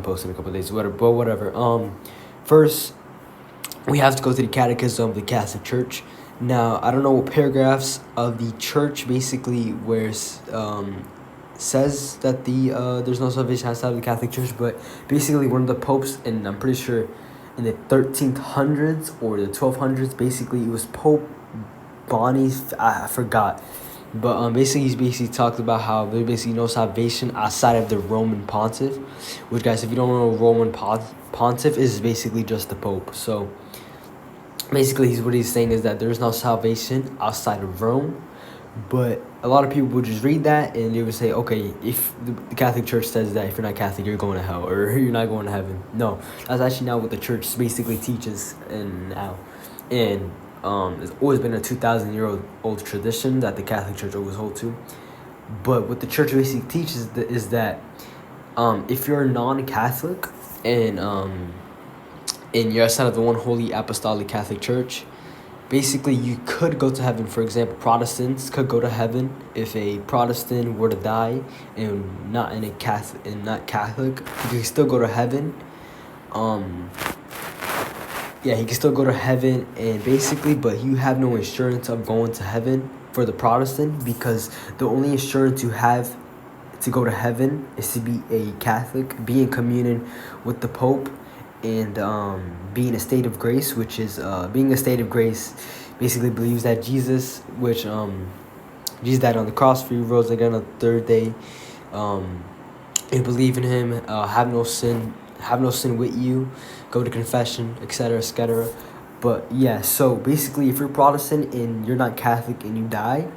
post in a couple of days, whatever. But whatever. First, we have to go to the Catechism of the Catholic Church. Now, I don't know what paragraphs of the Church basically where says that there's no salvation outside of the Catholic Church, but basically one of the popes, and I'm pretty sure in the 1300s or the 1200s, basically it was Pope Bonnie. I forgot. But basically, he's basically talked about how there's basically no salvation outside of the Roman Pontiff. Which, guys, if you don't know, Roman Pontiff is basically just the Pope. So basically, what he's saying is that there's no salvation outside of Rome. But a lot of people would just read that and they would say, okay, if the Catholic Church says that if you're not Catholic, you're going to hell or you're not going to heaven. No, that's actually not what the Church basically teaches and now. And it's always been a 2,000-year-old tradition that the Catholic Church always holds to. But what the Church basically teaches is that if you're a non-Catholic and you're outside of the one holy apostolic Catholic Church, basically you could go to heaven. For example, Protestants could go to heaven if a Protestant were to die and not Catholic. He can still go to heaven. Yeah, he can still go to heaven, and basically, but you have no insurance of going to heaven for the Protestant, because the only insurance you have to go to heaven is to be a Catholic, be in communion with the Pope, and be in a state of grace, which is being a state of grace basically believes that Jesus died on the cross for you, rose again on the third day. You believe in him, have no sin with you, go to confession, etc., etc. But yeah, so basically, if you're Protestant and you're not Catholic and you die,